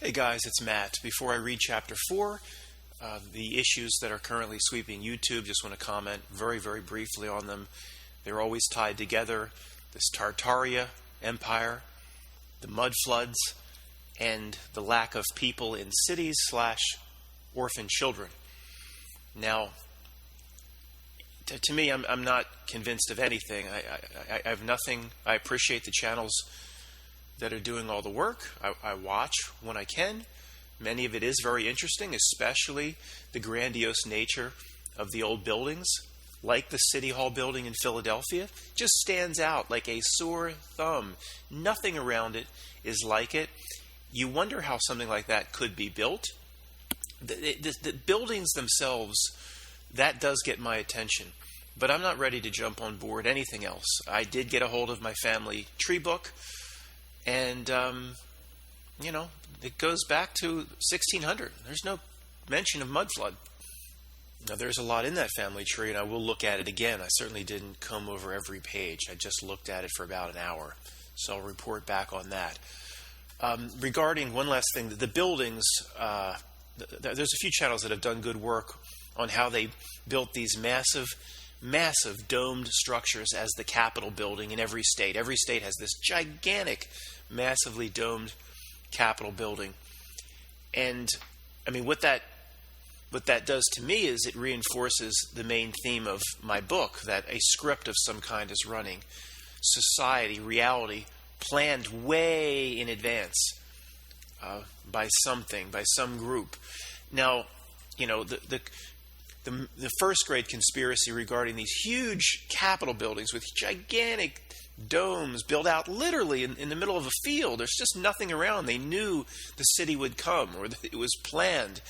Hey guys, it's Matt. Before I read chapter 4, the issues that are currently sweeping YouTube, just want to comment very, very briefly on them. They're always tied together. This Tartaria Empire, the mud floods, and the lack of people in cities / orphan children. Now, to me, I'm not convinced of anything. I have nothing. I appreciate the channels that are doing all the work. I watch when I can. Many of it is very interesting, especially the grandiose nature of the old buildings, like the City Hall building in Philadelphia. Just stands out like a sore thumb. Nothing around it is like it. You wonder how something like that could be built. The buildings themselves, that does get my attention. But I'm not ready to jump on board anything else. I did get a hold of my family tree book. And, it goes back to 1600. There's no mention of mud flood. Now, there's a lot in that family tree, and I will look at it again. I certainly didn't comb over every page. I just looked at it for about an hour. So I'll report back on that. Regarding one last thing, the buildings, there's a few channels that have done good work on how they built these massive domed structures as the Capitol building in every state. Every state has this gigantic, massively domed Capitol building. And, I mean, what that does to me is it reinforces the main theme of my book, that a script of some kind is running. Society, reality, planned way in advance by some group. Now, the first grade conspiracy regarding these huge Capitol buildings with gigantic domes built out literally in the middle of a field. There's just nothing around. They knew the city would come, or it was planned.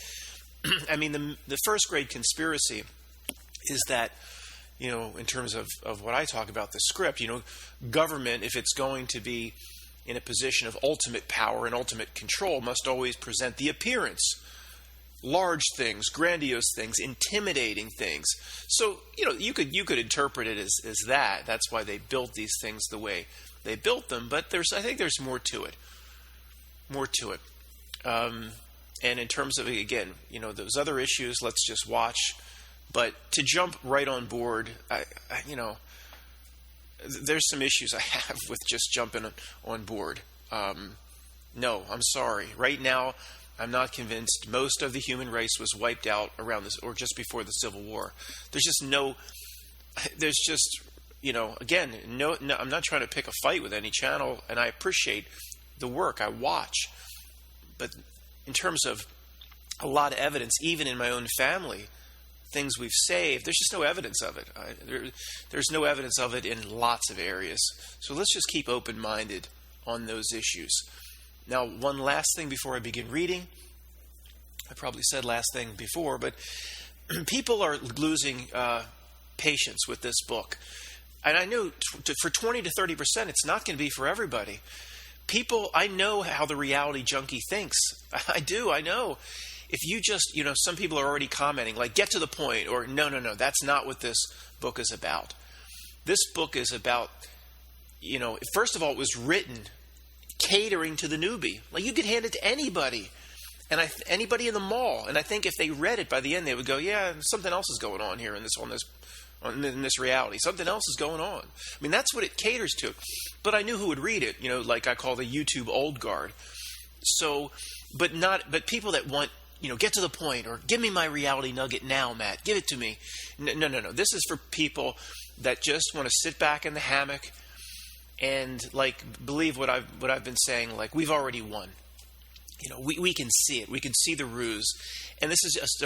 I mean, the first grade conspiracy is that, in terms of what I talk about, the script, government, if it's going to be in a position of ultimate power and ultimate control, must always present the appearance. Large things, grandiose things, intimidating things. So, you could interpret it as that. That's why they built these things the way they built them. But I think there's more to it. And in terms of, again, those other issues, let's just watch. But to jump right on board, there's some issues I have with just jumping on board. No, I'm sorry. Right now, I'm not convinced most of the human race was wiped out around this or just before the Civil War. Again, I'm not trying to pick a fight with any channel, and I appreciate the work I watch. But in terms of a lot of evidence, even in my own family, things we've saved, there's just no evidence of it. There's no evidence of it in lots of areas. So let's just keep open-minded on those issues. Now, one last thing before I begin reading. I probably said last thing before, but people are losing patience with this book. And I know for 20 to 30%, it's not going to be for everybody. I know how the reality junkie thinks. I do, I know. If you just, some people are already commenting, like, get to the point, or no, that's not what this book is about. This book is about, first of all, it was written catering to the newbie. Like, you could hand it to anybody, and anybody in the mall. And I think if they read it by the end, they would go, "Yeah, something else is going on here in this reality. Something else is going on." I mean, that's what it caters to. But I knew who would read it. Like I call the YouTube old guard. So, but people that want, get to the point, or give me my reality nugget now, Matt. Give it to me. No. This is for people that just want to sit back in the hammock and believe what I've been saying. Like, we've already won. We can see it. We can see the ruse. And this is just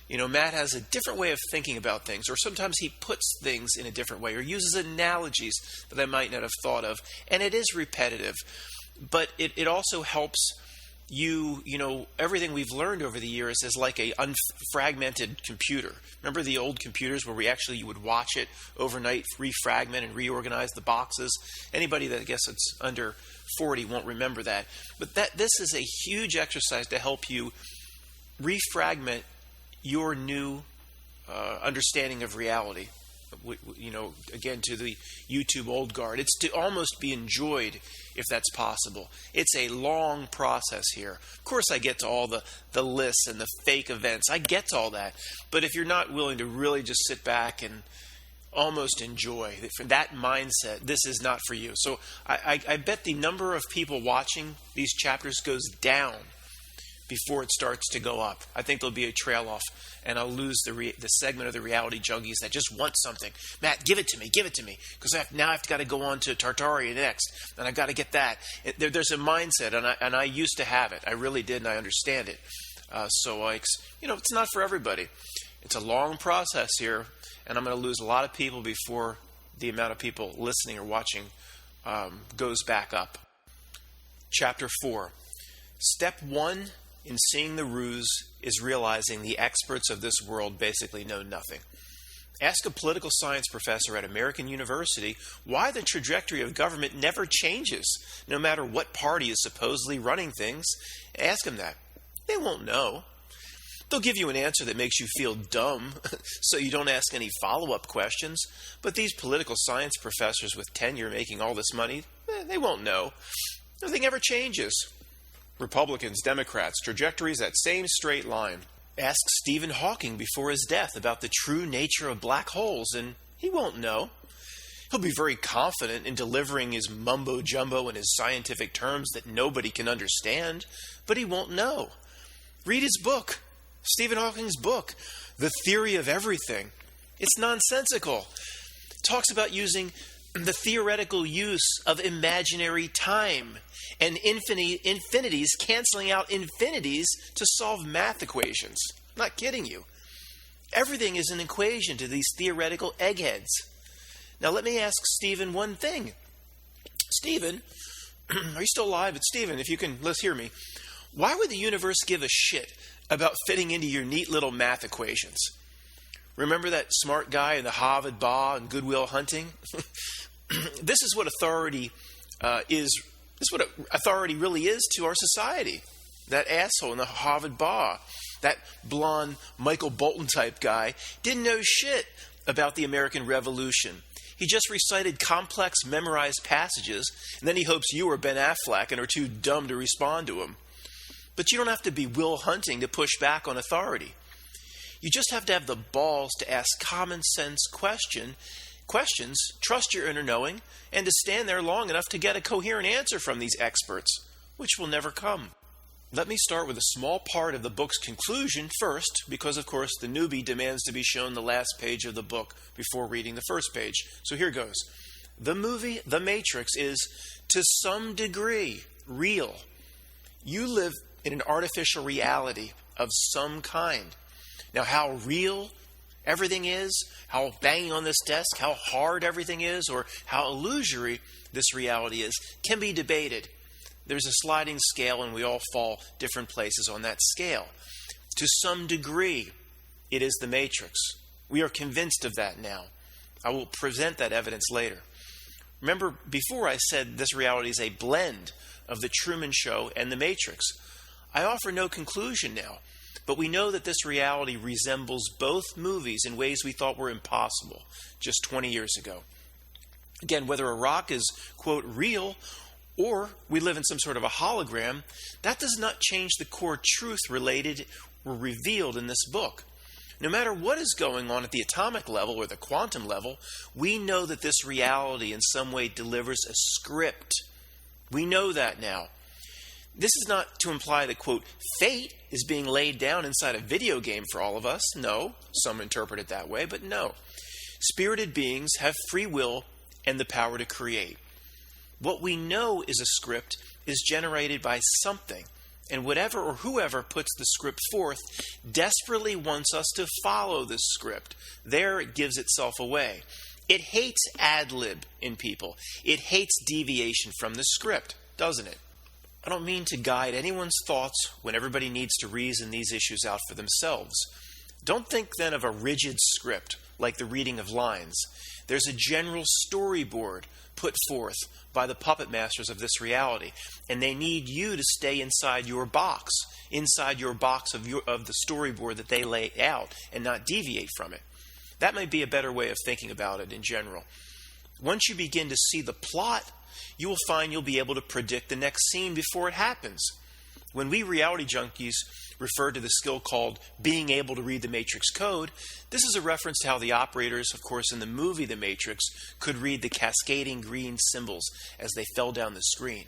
Matt has a different way of thinking about things, or sometimes he puts things in a different way, or uses analogies that I might not have thought of. And it is repetitive, but it also helps you, everything we've learned over the years is like a unfragmented computer. Remember the old computers where you would watch it overnight, refragment and reorganize the boxes? Anybody that I guess it's under 40 won't remember that. But this is a huge exercise to help you refragment your new understanding of reality. again, to the YouTube old guard. It's to almost be enjoyed, if that's possible. It's a long process here. Of course, I get to all the lists and the fake events. I get to all that. But if you're not willing to really just sit back and almost enjoy that mindset, this is not for you. So I bet the number of people watching these chapters goes down before it starts to go up. I think there'll be a trail off, and I'll lose the segment of the reality junkies that just want something. Matt, give it to me, because now I've got to go on to Tartaria next, and I've got to get that. There's a mindset, and I used to have it. I really did, and I understand it. It's not for everybody. It's a long process here, and I'm going to lose a lot of people before the amount of people listening or watching goes back up. Chapter 4. Step 1 in seeing the ruse is realizing the experts of this world basically know nothing. Ask a political science professor at American University why the trajectory of government never changes, no matter what party is supposedly running things. Ask them that. They won't know. They'll give you an answer that makes you feel dumb, so you don't ask any follow-up questions. But these political science professors with tenure making all this money, they won't know. Nothing ever changes. Republicans, Democrats, trajectories that same straight line. Ask Stephen Hawking before his death about the true nature of black holes, and he won't know. He'll be very confident in delivering his mumbo-jumbo in his scientific terms that nobody can understand, but he won't know. Read his book, Stephen Hawking's book, The Theory of Everything. It's nonsensical. It talks about using the theoretical use of imaginary time and infinities canceling out infinities to solve math equations. I'm not kidding you. Everything is an equation to these theoretical eggheads. Now let me ask Stephen one thing. Stephen, are you still alive? But Stephen, if you can, let's hear me. Why would the universe give a shit about fitting into your neat little math equations? Remember that smart guy in the Harvard bar and Good Will Hunting? This is what authority is. This is what authority really is to our society. That asshole in the Harvard bar, that blonde Michael Bolton type guy, didn't know shit about the American Revolution. He just recited complex, memorized passages, and then he hopes you are Ben Affleck and are too dumb to respond to him. But you don't have to be Will Hunting to push back on authority. You just have to have the balls to ask common sense questions, trust your inner knowing, and to stand there long enough to get a coherent answer from these experts, which will never come. Let me start with a small part of the book's conclusion first, because of course the newbie demands to be shown the last page of the book before reading the first page. So here goes. The movie The Matrix is, to some degree, real. You live in an artificial reality of some kind. Now, how real everything is, how banging on this desk, how hard everything is, or how illusory this reality is, can be debated. There's a sliding scale, and we all fall different places on that scale. To some degree, it is the Matrix. We are convinced of that now. I will present that evidence later. Remember, before I said this reality is a blend of the Truman Show and the Matrix. I offer no conclusion now, but we know that this reality resembles both movies in ways we thought were impossible just 20 years ago. Again, whether a rock is, quote, real, or we live in some sort of a hologram, that does not change the core truth related or revealed in this book. No matter what is going on at the atomic level or the quantum level, we know that this reality in some way delivers a script. We know that now. This is not to imply that, quote, fate is being laid down inside a video game for all of us. No, some interpret it that way, but no. Spirited beings have free will and the power to create. What we know is a script is generated by something, and whatever or whoever puts the script forth desperately wants us to follow this script. There it gives itself away. It hates ad-lib in people. It hates deviation from the script, doesn't it? I don't mean to guide anyone's thoughts when everybody needs to reason these issues out for themselves. Don't think then of a rigid script, like the reading of lines. There's a general storyboard put forth by the puppet masters of this reality, and they need you to stay inside your box of the storyboard that they lay out, and not deviate from it. That might be a better way of thinking about it in general. Once you begin to see the plot, you will find you'll be able to predict the next scene before it happens. When we reality junkies refer to the skill called being able to read the Matrix code, this is a reference to how the operators, of course, in the movie The Matrix, could read the cascading green symbols as they fell down the screen.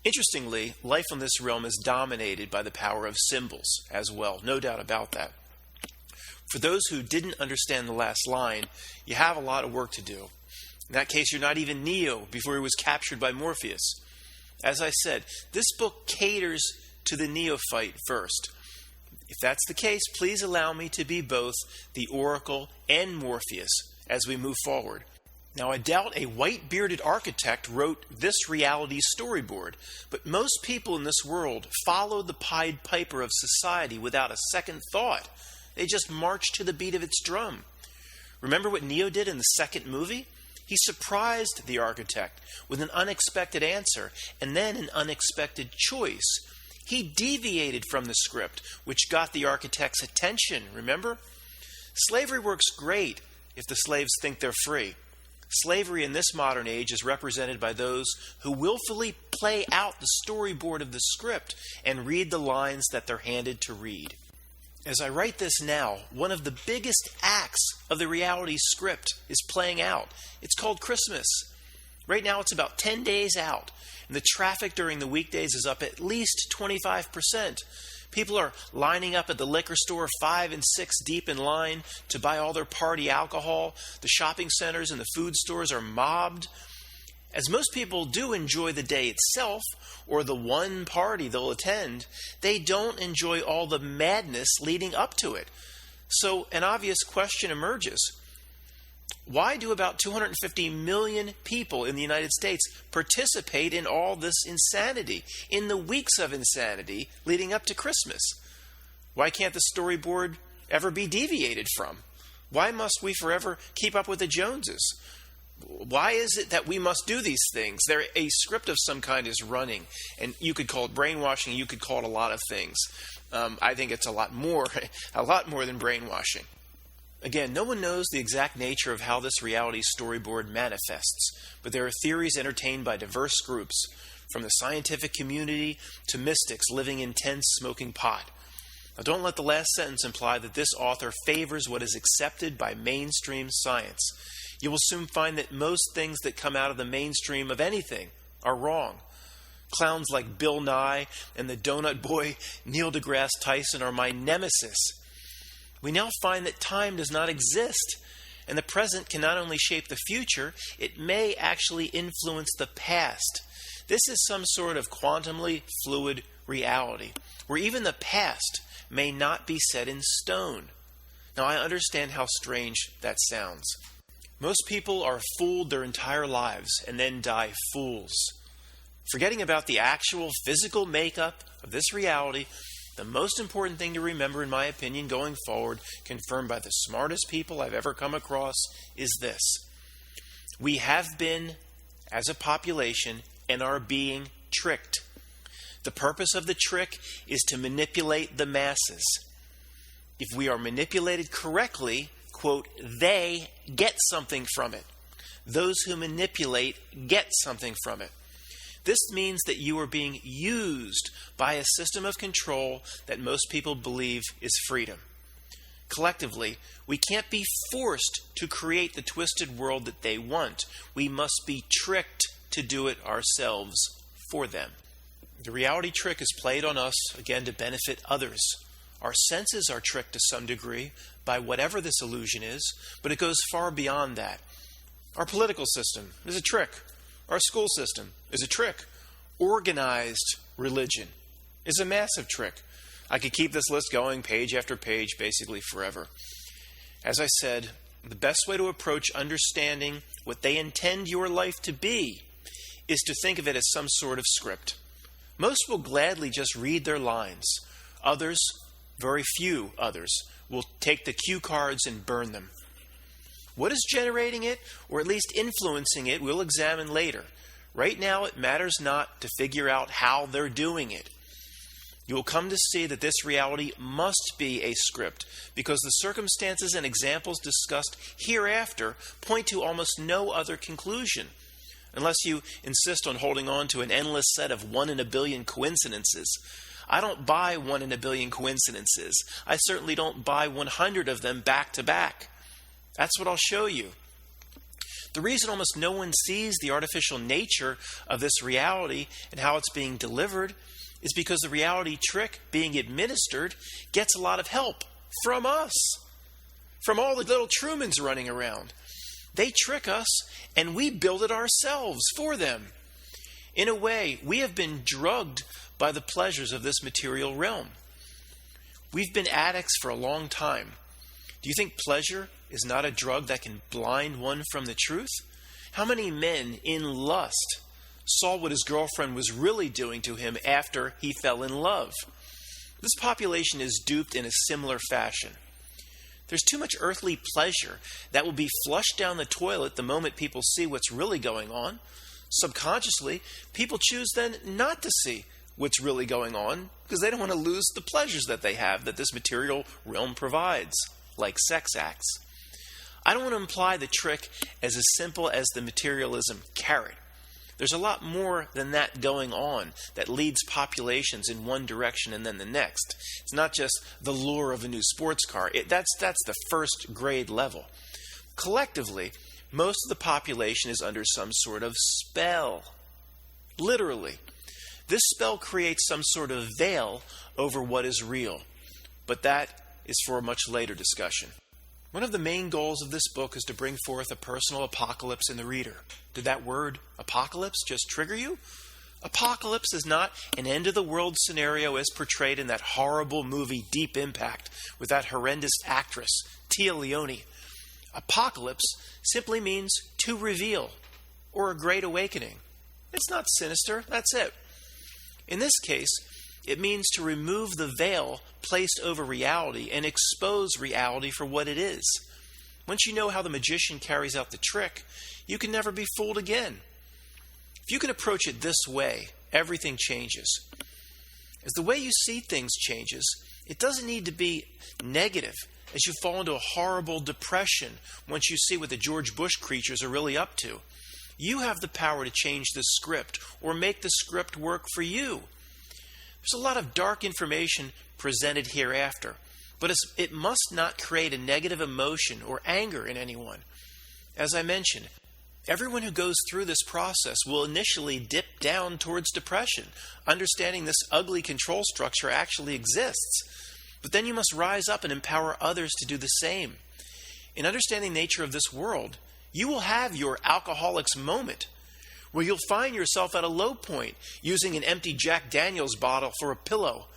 Interestingly, life on this realm is dominated by the power of symbols as well, no doubt about that. For those who didn't understand the last line, you have a lot of work to do. In that case, you're not even Neo before he was captured by Morpheus. As I said, this book caters to the neophyte first. If that's the case, please allow me to be both the Oracle and Morpheus as we move forward. Now, I doubt a white-bearded architect wrote this reality storyboard, but most people in this world follow the Pied Piper of society without a second thought. They just march to the beat of its drum. Remember what Neo did in the second movie? He surprised the architect with an unexpected answer and then an unexpected choice. He deviated from the script, which got the architect's attention, remember? Slavery works great if the slaves think they're free. Slavery in this modern age is represented by those who willfully play out the storyboard of the script and read the lines that they're handed to read. As I write this now, one of the biggest acts of the reality script is playing out. It's called Christmas. Right now it's about 10 days out, and the traffic during the weekdays is up at least 25%. People are lining up at the liquor store 5 and 6 deep in line to buy all their party alcohol. The shopping centers and the food stores are mobbed. As most people do enjoy the day itself, or the one party they'll attend, they don't enjoy all the madness leading up to it. So an obvious question emerges. Why do about 250 million people in the United States participate in all this insanity, in the weeks of insanity leading up to Christmas? Why can't the storyboard ever be deviated from? Why must we forever keep up with the Joneses? Why is it that we must do these things? A script of some kind is running, and you could call it brainwashing, you could call it a lot of things. I think it's a lot more than brainwashing. Again, no one knows the exact nature of how this reality storyboard manifests, but there are theories entertained by diverse groups, from the scientific community to mystics living in tents smoking pot. Now, don't let the last sentence imply that this author favors what is accepted by mainstream science. You will soon find that most things that come out of the mainstream of anything are wrong. Clowns like Bill Nye and the donut boy Neil deGrasse Tyson are my nemesis. We now find that time does not exist, and the present can not only shape the future, it may actually influence the past. This is some sort of quantumly fluid reality, where even the past may not be set in stone. Now, I understand how strange that sounds. Most people are fooled their entire lives and then die fools. Forgetting about the actual physical makeup of this reality, the most important thing to remember, in my opinion, going forward, confirmed by the smartest people I've ever come across, is this. We have been, as a population, and are being tricked. The purpose of the trick is to manipulate the masses. If we are manipulated correctly, quote, they get something from it. Those who manipulate get something from it. This means that you are being used by a system of control that most people believe is freedom. Collectively, we can't be forced to create the twisted world that they want. We must be tricked to do it ourselves for them. The reality trick is played on us, again, to benefit others. Our senses are tricked to some degree by whatever this illusion is, but it goes far beyond that. Our political system is a trick. Our school system is a trick. Organized religion is a massive trick. I could keep this list going page after page, basically forever. As I said, the best way to approach understanding what they intend your life to be is to think of it as some sort of script. Most will gladly just read their lines. Others, very few others, will take the cue cards and burn them. What is generating it, or at least influencing it, we'll examine later. Right now, it matters not to figure out how they're doing it. You will come to see that this reality must be a script, because the circumstances and examples discussed hereafter point to almost no other conclusion, unless you insist on holding on to an endless set of 1 in a billion coincidences. I don't buy 1 in a billion coincidences. I certainly don't buy 100 of them back to back. That's what I'll show you. The reason almost no one sees the artificial nature of this reality and how it's being delivered is because the reality trick being administered gets a lot of help from us, from all the little Trumans running around. They trick us, and we build it ourselves for them. In a way, we have been drugged by the pleasures of this material realm. We've been addicts for a long time. Do you think pleasure is not a drug that can blind one from the truth? How many men in lust saw what his girlfriend was really doing to him after he fell in love? This population is duped in a similar fashion. There's too much earthly pleasure that will be flushed down the toilet the moment people see what's really going on. Subconsciously, people choose then not to see what's really going on because they don't want to lose the pleasures that they have that this material realm provides, like sex acts. I don't want to imply the trick as simple as the materialism carrot. There's a lot more than that going on that leads populations in one direction and then the next. It's not just the lure of a new sports car. That's the first grade level. Collectively, most of the population is under some sort of spell. Literally. This spell creates some sort of veil over what is real. But that is for a much later discussion. One of the main goals of this book is to bring forth a personal apocalypse in the reader. Did that word apocalypse just trigger you? Apocalypse is not an end-of-the-world scenario as portrayed in that horrible movie Deep Impact with that horrendous actress, Tia Leone. Apocalypse simply means to reveal, or a great awakening. It's not sinister, that's it. In this case, it means to remove the veil placed over reality and expose reality for what it is. Once you know how the magician carries out the trick, you can never be fooled again. If you can approach it this way, everything changes. As the way you see things changes, it doesn't need to be negative as you fall into a horrible depression once you see what the George Bush creatures are really up to. You have the power to change the script or make the script work for you. There's a lot of dark information presented hereafter, but it must not create a negative emotion or anger in anyone. As I mentioned, everyone who goes through this process will initially dip down towards depression, understanding this ugly control structure actually exists. But then you must rise up and empower others to do the same. In understanding the nature of this world, you will have your alcoholic's moment, where you'll find yourself at a low point, using an empty Jack Daniels bottle for a pillow.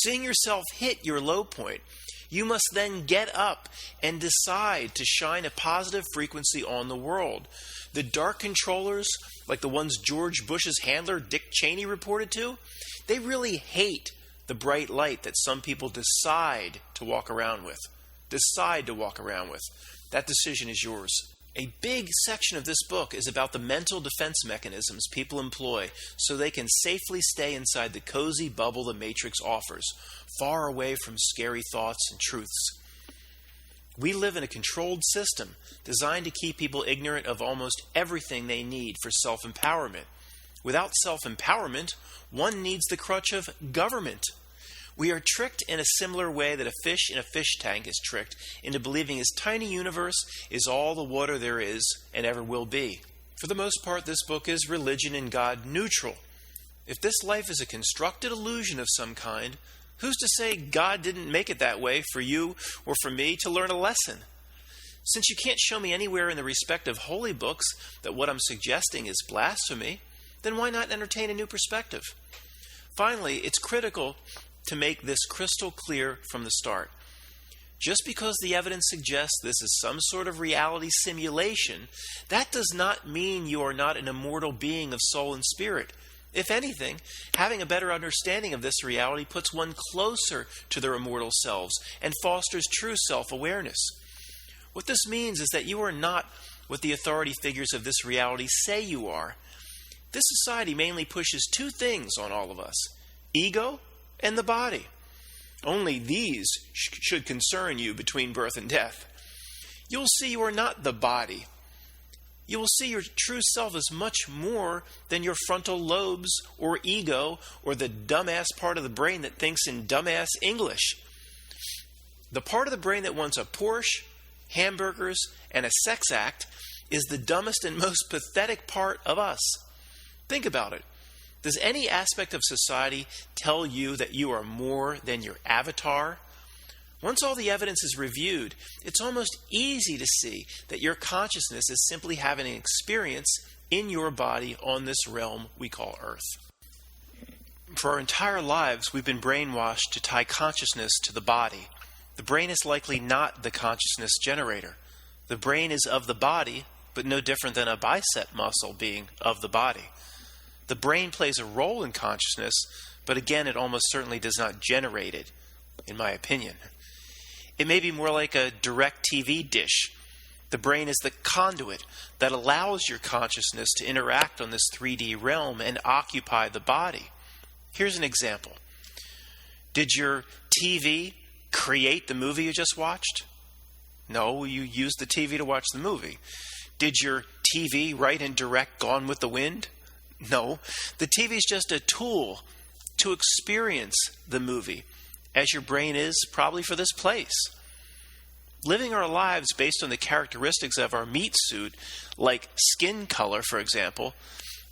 Seeing yourself hit your low point, you must then get up and decide to shine a positive frequency on the world. The dark controllers, like the ones George Bush's handler Dick Cheney reported to, they really hate the bright light that some people decide to walk around with. That decision is yours. A big section of this book is about the mental defense mechanisms people employ so they can safely stay inside the cozy bubble the Matrix offers, far away from scary thoughts and truths. We live in a controlled system designed to keep people ignorant of almost everything they need for self-empowerment. Without self-empowerment, one needs the crutch of government. We are tricked in a similar way that a fish in a fish tank is tricked into believing his tiny universe is all the water there is and ever will be. For the most part, this book is religion and God neutral. If this life is a constructed illusion of some kind, who's to say God didn't make it that way for you or for me to learn a lesson? Since you can't show me anywhere in the respective holy books that what I'm suggesting is blasphemy, then why not entertain a new perspective? Finally, it's critical to make this crystal clear from the start. Just because the evidence suggests this is some sort of reality simulation, that does not mean you are not an immortal being of soul and spirit. If anything, having a better understanding of this reality puts one closer to their immortal selves and fosters true self-awareness. What this means is that you are not what the authority figures of this reality say you are. This society mainly pushes two things on all of us: ego and the body. Only these should concern you between birth and death. You will see you are not the body. You will see your true self is much more than your frontal lobes or ego or the dumbass part of the brain that thinks in dumbass English. The part of the brain that wants a Porsche, hamburgers, and a sex act is the dumbest and most pathetic part of us. Think about it. Does any aspect of society tell you that you are more than your avatar? Once all the evidence is reviewed, it's almost easy to see that your consciousness is simply having an experience in your body on this realm we call Earth. For our entire lives, we've been brainwashed to tie consciousness to the body. The brain is likely not the consciousness generator. The brain is of the body, but no different than a bicep muscle being of the body. The brain plays a role in consciousness, but again, it almost certainly does not generate it, in my opinion. It may be more like a direct TV dish. The brain is the conduit that allows your consciousness to interact on this 3D realm and occupy the body. Here's an example. Did your TV create the movie you just watched? No, you used the TV to watch the movie. Did your TV write and direct Gone with the Wind? No, the TV is just a tool to experience the movie, as your brain is probably for this place. Living our lives based on the characteristics of our meat suit, like skin color, for example,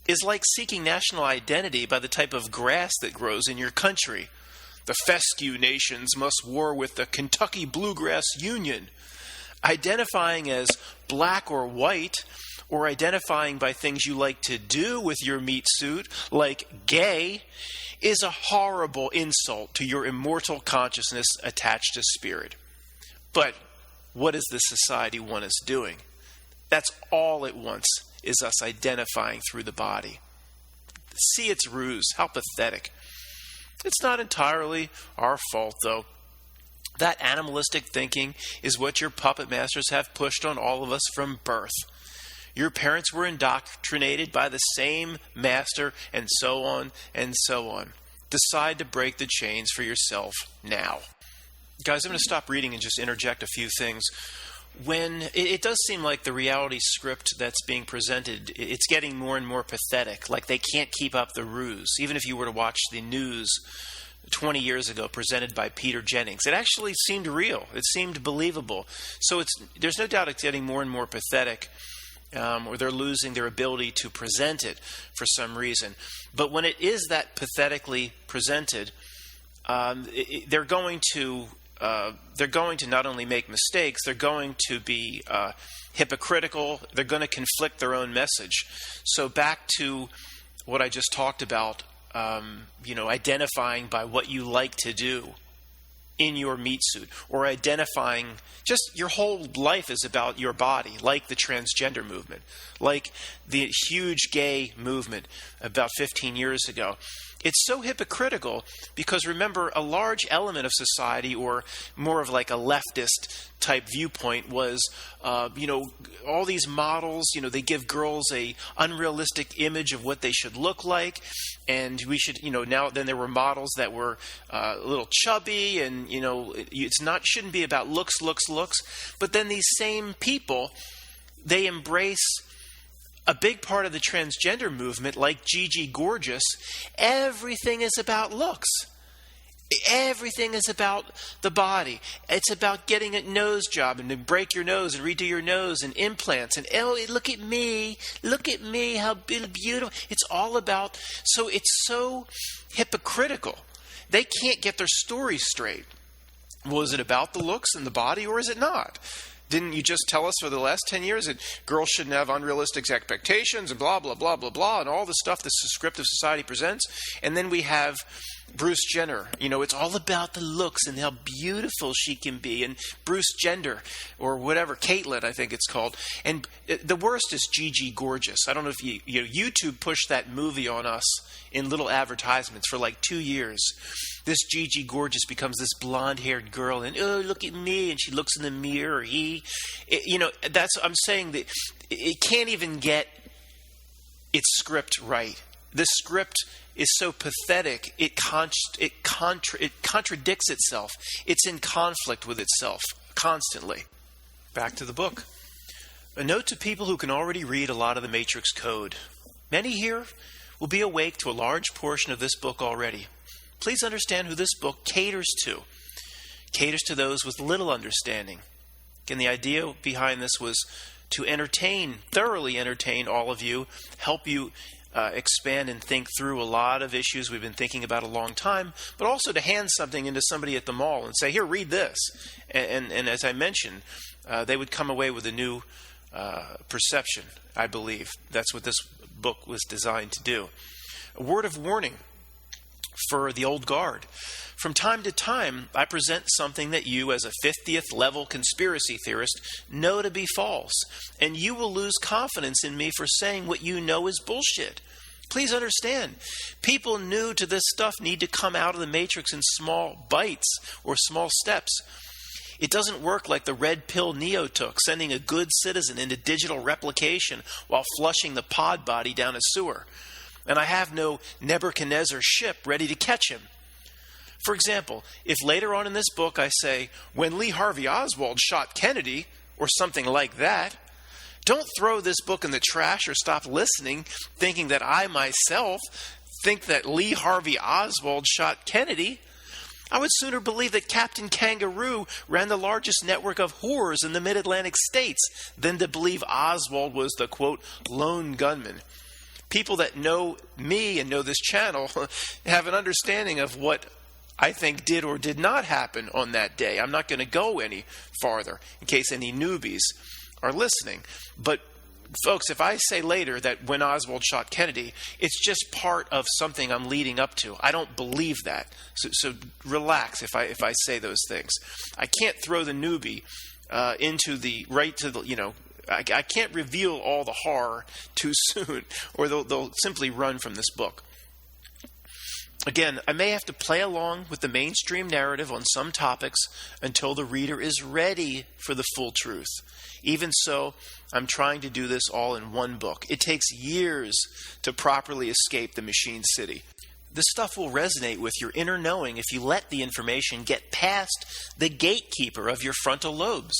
is like seeking national identity by the type of grass that grows in your country. The fescue nations must war with the Kentucky Bluegrass Union. Identifying as black or white, or identifying by things you like to do with your meat suit, like gay, is a horrible insult to your immortal consciousness attached to spirit. But what does this society want us doing? That's all it wants, is us identifying through the body. See its ruse. How pathetic. It's not entirely our fault, though. That animalistic thinking is what your puppet masters have pushed on all of us from birth. Your parents were indoctrinated by the same master, and so on and so on. Decide to break the chains for yourself now. Guys, I'm going to stop reading and just interject a few things. When it does seem like the reality script that's being presented, it's getting more and more pathetic, like they can't keep up the ruse. Even if you were to watch the news 20 years ago presented by Peter Jennings, it actually seemed real. It seemed believable. So there's no doubt it's getting more and more pathetic. Or they're losing their ability to present it for some reason. But when it is that pathetically presented, they're going to not only make mistakes, they're going to be hypocritical. They're going to conflict their own message. So back to what I just talked about, identifying by what you like to do in your meat suit, or identifying, just your whole life is about your body, like the transgender movement, like the huge gay movement about 15 years ago. It's so hypocritical because, remember, a large element of society, or more of like a leftist type viewpoint, was, all these models, they give girls a unrealistic image of what they should look like. And we should, then there were models that were a little chubby, and, shouldn't be about looks. But then these same people, they embrace a big part of the transgender movement, like Gigi Gorgeous. Everything is about looks. Everything is about the body. It's about getting a nose job and to break your nose and redo your nose and implants. And, look at me, how beautiful. It's all about, so it's so hypocritical. They can't get their story straight. Well, is it about the looks and the body, or is it not? Didn't you just tell us for the last 10 years that girls shouldn't have unrealistic expectations and blah, blah, blah, blah, blah, and all the stuff this script of society presents? And then we have Bruce Jenner. It's all about the looks and how beautiful she can be. And Bruce Jenner, or whatever, Caitlyn, I think it's called. And the worst is Gigi Gorgeous. I don't know if YouTube pushed that movie on us in little advertisements for like 2 years. This Gigi Gorgeous becomes this blonde-haired girl, and look at me, and she looks in the mirror. I'm saying that it can't even get its script right. This script is so pathetic, it contradicts itself. It's in conflict with itself constantly. Back to the book. A note to people who can already read a lot of the Matrix code. Many here will be awake to a large portion of this book already. Please understand who this book caters to. Caters to those with little understanding. Again, the idea behind this was to thoroughly entertain all of you, help you expand and think through a lot of issues we've been thinking about a long time, but also to hand something into somebody at the mall and say, here, read this. And as I mentioned, they would come away with a new perception, I believe. That's what this book was designed to do. A word of warning for the old guard. From time to time, I present something that you, as a 50th level conspiracy theorist, know to be false, and you will lose confidence in me for saying what you know is bullshit. Please understand, people new to this stuff need to come out of the Matrix in small bites or small steps. It doesn't work like the red pill Neo took, sending a good citizen into digital replication while flushing the pod body down a sewer. And I have no Nebuchadnezzar ship ready to catch him. For example, if later on in this book I say, when Lee Harvey Oswald shot Kennedy, or something like that, don't throw this book in the trash or stop listening thinking that I myself think that Lee Harvey Oswald shot Kennedy. I would sooner believe that Captain Kangaroo ran the largest network of whores in the mid-Atlantic states than to believe Oswald was the, quote, lone gunman. People that know me and know this channel have an understanding of what I think did or did not happen on that day. I'm not going to go any farther in case any newbies are listening. But folks, if I say later that when Oswald shot Kennedy, it's just part of something I'm leading up to. I don't believe that. So relax if I say those things. I can't throw the newbie into the right to the, I can't reveal all the horror too soon, or they'll simply run from this book. Again, I may have to play along with the mainstream narrative on some topics until the reader is ready for the full truth. Even so, I'm trying to do this all in one book. It takes years to properly escape the machine city. This stuff will resonate with your inner knowing if you let the information get past the gatekeeper of your frontal lobes.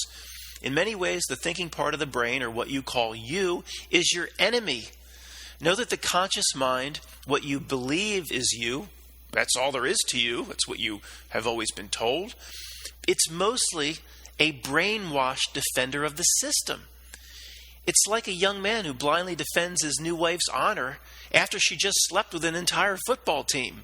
In many ways, the thinking part of the brain, or what you call you, is your enemy. Know that the conscious mind, what you believe is you, that's all there is to you, that's what you have always been told, it's mostly a brainwashed defender of the system. It's like a young man who blindly defends his new wife's honor after she just slept with an entire football team.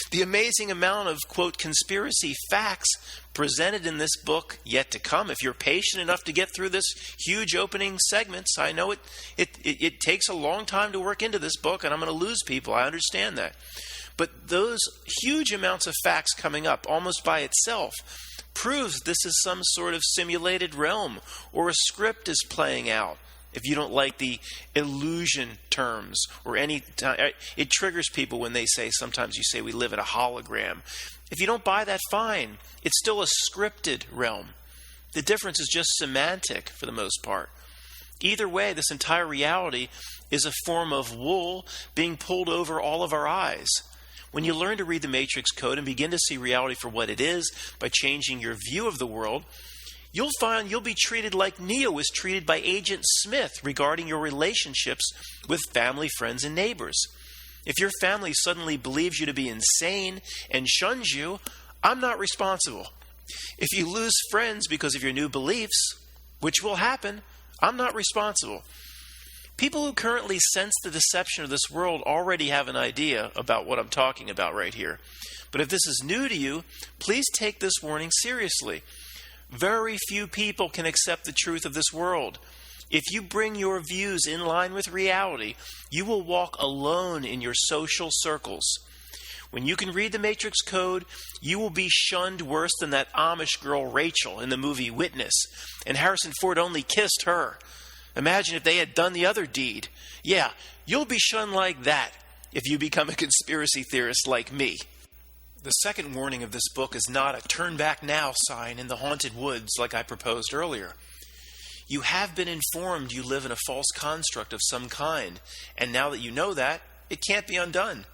The amazing amount of, quote, conspiracy facts presented in this book yet to come. If you're patient enough to get through this huge opening segments, I know it takes a long time to work into this book, and I'm going to lose people. I understand that. But those huge amounts of facts coming up, almost by itself, proves this is some sort of simulated realm, or a script is playing out. If you don't like the illusion terms or any, it triggers people when they say, sometimes you say we live in a hologram. If you don't buy that, fine. It's still a scripted realm. The difference is just semantic for the most part. Either way, this entire reality is a form of wool being pulled over all of our eyes. When you learn to read the Matrix code and begin to see reality for what it is by changing your view of the world, you'll find you'll be treated like Neo was treated by Agent Smith regarding your relationships with family, friends, and neighbors. If your family suddenly believes you to be insane and shuns you, I'm not responsible. If you lose friends because of your new beliefs, which will happen, I'm not responsible. People who currently sense the deception of this world already have an idea about what I'm talking about right here. But if this is new to you, please take this warning seriously. Very few people can accept the truth of this world. If you bring your views in line with reality, you will walk alone in your social circles. When you can read the Matrix code, you will be shunned worse than that Amish girl Rachel in the movie Witness, and Harrison Ford only kissed her. Imagine if they had done the other deed. Yeah, you'll be shunned like that if you become a conspiracy theorist like me. The second warning of this book is not a turn back now sign in the haunted woods like I proposed earlier. You have been informed you live in a false construct of some kind, and now that you know that, It can't be undone.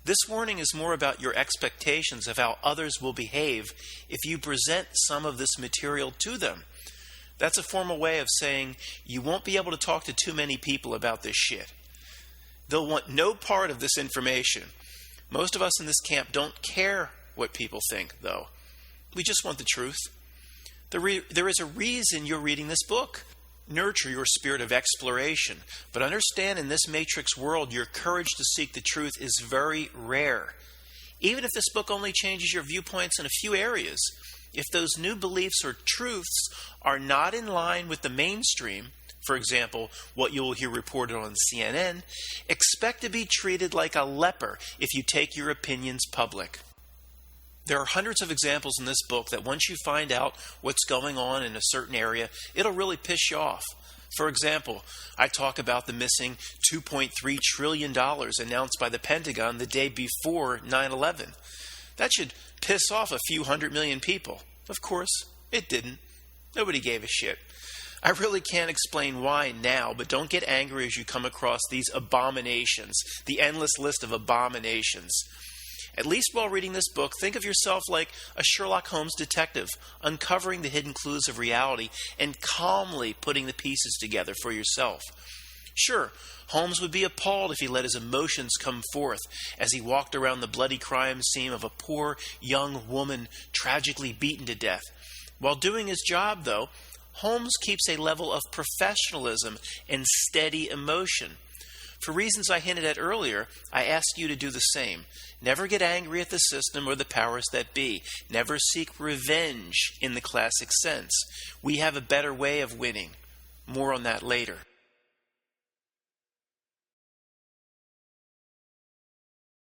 This warning is more about your expectations of how others will behave if you present some of this material to them. That's a formal way of saying you won't be able to talk to too many people about this shit. They'll want no part of this information. Most of us in this camp don't care what people think, though. We just want the truth. There is a reason you're reading this book. Nurture your spirit of exploration, but understand in this matrix world, your courage to seek the truth is very rare. Even if this book only changes your viewpoints in a few areas, if those new beliefs or truths are not in line with the mainstream, for example, what you will hear reported on CNN, expect to be treated like a leper if you take your opinions public. There are hundreds of examples in this book that once you find out what's going on in a certain area, it'll really piss you off. For example, I talk about the missing $2.3 trillion announced by the Pentagon the day before 9/11. That should piss off a few 100 million people. Of course, it didn't. Nobody gave a shit. I really can't explain why now, but don't get angry as you come across these abominations, the endless list of abominations. At least while reading this book, think of yourself like a Sherlock Holmes detective, uncovering the hidden clues of reality and calmly putting the pieces together for yourself. Sure, Holmes would be appalled if he let his emotions come forth as he walked around the bloody crime scene of a poor young woman tragically beaten to death. While doing his job, though, Holmes keeps a level of professionalism and steady emotion. For reasons I hinted at earlier, I ask you to do the same. Never get angry at the system or the powers that be. Never seek revenge in the classic sense. We have a better way of winning. More on that later.